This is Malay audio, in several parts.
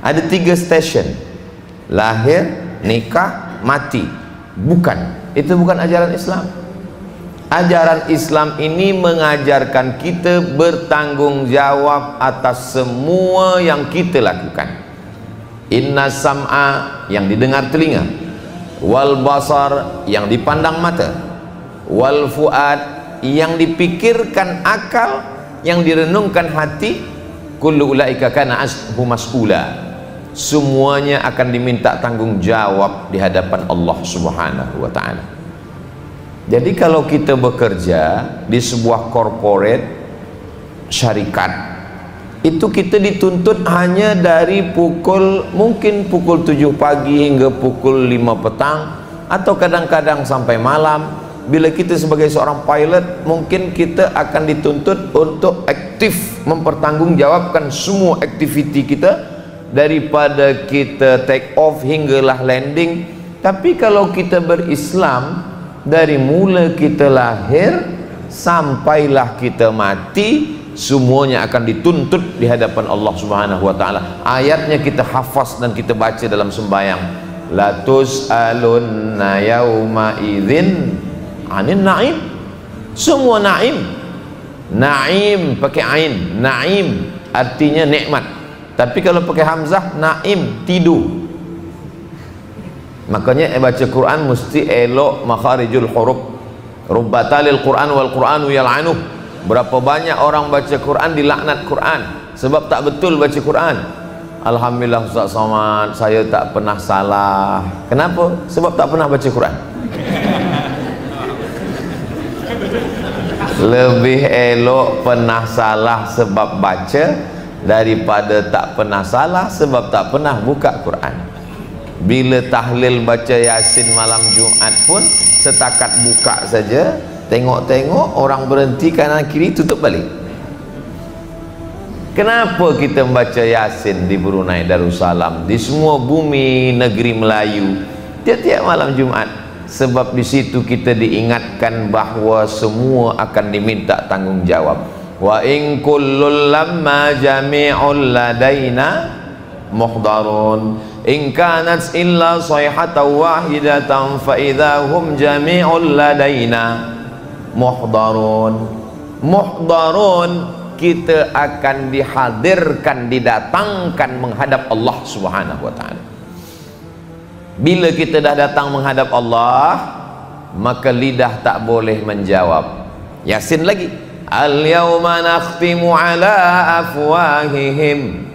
Ada 3 stesen: lahir, nikah, mati. Bukan, itu bukan ajaran Islam. Ajaran Islam ini mengajarkan kita bertanggung jawab atas semua yang kita lakukan. Inna sam'a, yang didengar telinga, wal basar, yang dipandang mata, wal fuad, yang dipikirkan akal, yang direnungkan hati, kullu ulaika kana ashu mas'ula. Semuanya akan diminta tanggung jawab di hadapan Allah Subhanahu wa ta'ala. Jadi kalau kita bekerja di sebuah corporate syarikat, itu kita dituntut hanya dari mungkin pukul 7 pagi hingga pukul 5 petang, atau kadang-kadang sampai malam. Bila kita sebagai seorang pilot, mungkin kita akan dituntut untuk aktif mempertanggungjawabkan semua aktiviti kita, daripada kita take off hinggalah landing. Tapi kalau kita berislam, dari mula kita lahir sampailah kita mati, semuanya akan dituntut di hadapan Allah Subhanahu wa ta'ala. Ayatnya kita hafaz dan kita baca dalam sembahyang. La tus'alunna yawma idzin 'anil na'im. Semua na'im. Na'im pakai ain, na'im artinya nikmat. Tapi kalau pakai hamzah, na'im, tidur. Makanya baca Quran mesti elok makharijul huruf. Rubbatalil Quran wal Quranu yal'anuh. Berapa banyak orang baca Quran dilaknat Quran sebab tak betul baca Quran. Alhamdulillah Ustaz Somad, saya tak pernah salah. Kenapa? Sebab tak pernah baca Quran. Lebih elok pernah salah sebab baca daripada tak pernah salah sebab tak pernah buka Quran. Bila tahlil baca Yasin malam Jumaat pun setakat buka saja, tengok-tengok orang berhenti kanan kiri, tutup balik. Kenapa kita membaca Yasin di Brunei Darussalam, di semua bumi negeri Melayu tiap-tiap malam Jumaat? Sebab di situ kita diingatkan bahawa semua akan diminta tanggung jawab. Wa in kullul lamma jami'ul ladaina muhdarun in kanat illa sayhatan wahidatan fa idahum jami'ul ladaina muhdarun. Muhdarun, kita akan dihadirkan, didatangkan menghadap Allah Subhanahu wa ta'ala. Bila kita dah datang menghadap Allah, maka lidah tak boleh menjawab. Yasin lagi, al-yawma nakhtimu ala afwahihim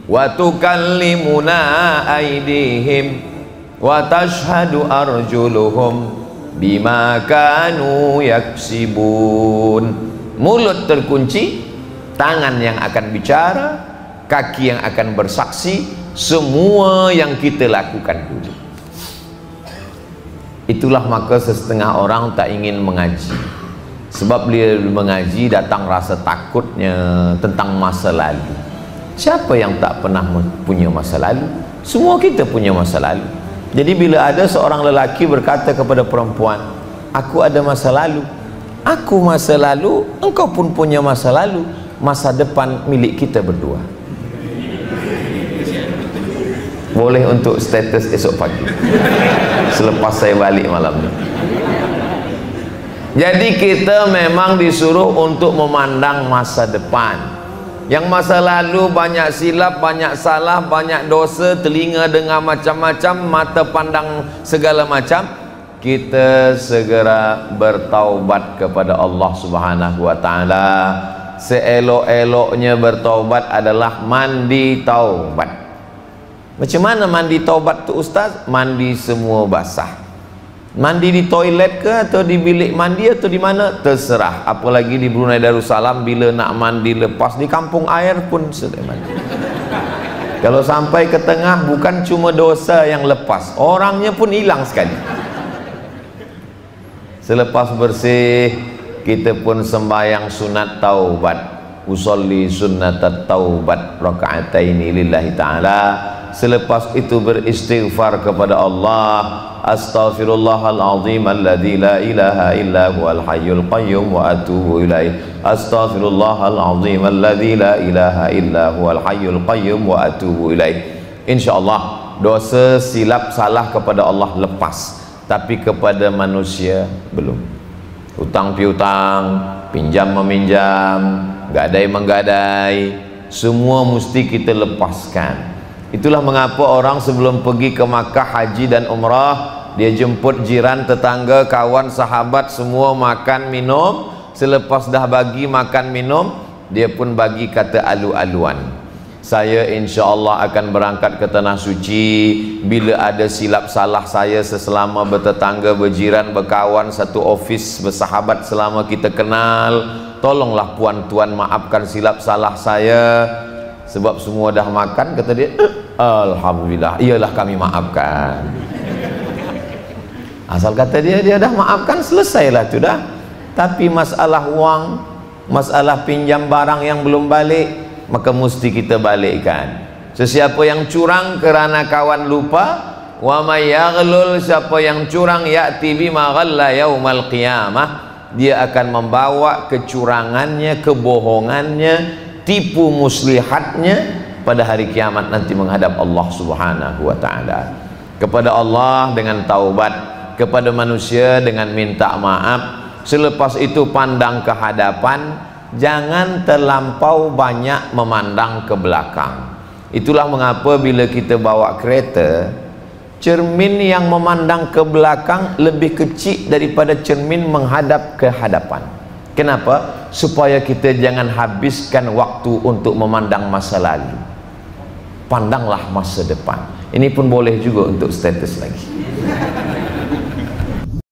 wa tukallimuna aydihim wa tashhadu arjuluhum bima kanu yaksibun. Mulut terkunci, tangan yang akan bicara, kaki yang akan bersaksi semua yang kita lakukan dulu. Itulah maka setengah orang tak ingin mengaji. Sebab dia mengaji datang rasa takutnya tentang masa lalu. Siapa yang tak pernah punya masa lalu? Semua kita punya masa lalu. Jadi bila ada seorang lelaki berkata kepada perempuan, aku ada masa lalu, aku masa lalu, engkau pun punya masa lalu, masa depan milik kita berdua. Boleh untuk status esok pagi selepas saya balik malam ni. Jadi kita memang disuruh untuk memandang masa depan. Yang masa lalu banyak silap, banyak salah, banyak dosa, telinga dengar macam-macam, mata pandang segala macam. Kita segera bertaubat kepada Allah Subhanahu wa ta'ala. Seelok-eloknya bertaubat adalah mandi taubat. Macam mana mandi taubat tu Ustaz? Mandi semua basah. Mandi di toilet ke atau di bilik mandi atau di mana? Terserah. Apalagi di Brunei Darussalam, bila nak mandi lepas di kampung air pun sudah mandi. Kalau sampai ke tengah, bukan cuma dosa yang lepas, orangnya pun hilang sekali. Selepas bersih, kita pun sembahyang sunat taubat. Usolli sunnatat taubat raka'ataini lillahi ta'ala. selepas itu beristighfar kepada Allah, astaghfirullahalazim alladzi la ilaha illa huwal hayyul qayyum wa atubu ilaih, astaghfirullahalazim alladzi la ilaha illa huwal hayyul qayyum wa atubu ilaih. Insyaallah dosa silap salah kepada Allah lepas, tapi kepada manusia belum. Hutang piutang, pinjam meminjam, gadai menggadai, semua mesti kita lepaskan. Itulah mengapa orang sebelum pergi ke Makkah haji dan umrah, dia jemput jiran, tetangga, kawan, sahabat semua makan minum. Selepas dah bagi makan minum, dia pun bagi kata alu-aluan, saya insya-Allah akan berangkat ke tanah suci. Bila ada silap salah saya selama bertetangga, berjiran, berkawan, satu ofis, bersahabat selama kita kenal, tolonglah puan tuan maafkan silap salah saya. Sebab semua dah makan, kata dia, alhamdulillah, iyalah kami maafkan. Asal kata dia dah maafkan, selesailah tu dah. Tapi masalah wang, masalah pinjam barang yang belum balik, maka mesti kita balikkan. Sesiapa yang curang kerana kawan lupa, wa may yaghlul, siapa yang curang ya'ti bima ghalla yaumal qiyamah, dia akan membawa kecurangannya, kebohongannya, tipu muslihatnya pada hari kiamat nanti menghadap Allah Subhanahu wa taala. Kepada Allah dengan taubat, kepada manusia dengan minta maaf. Selepas itu pandang ke hadapan, jangan terlampau banyak memandang ke belakang. Itulah mengapa bila kita bawa kereta, cermin yang memandang ke belakang lebih kecil daripada cermin menghadap ke hadapan. Kenapa? Supaya kita jangan habiskan waktu untuk memandang masa lalu. Pandanglah masa depan. Ini pun boleh juga untuk status lagi.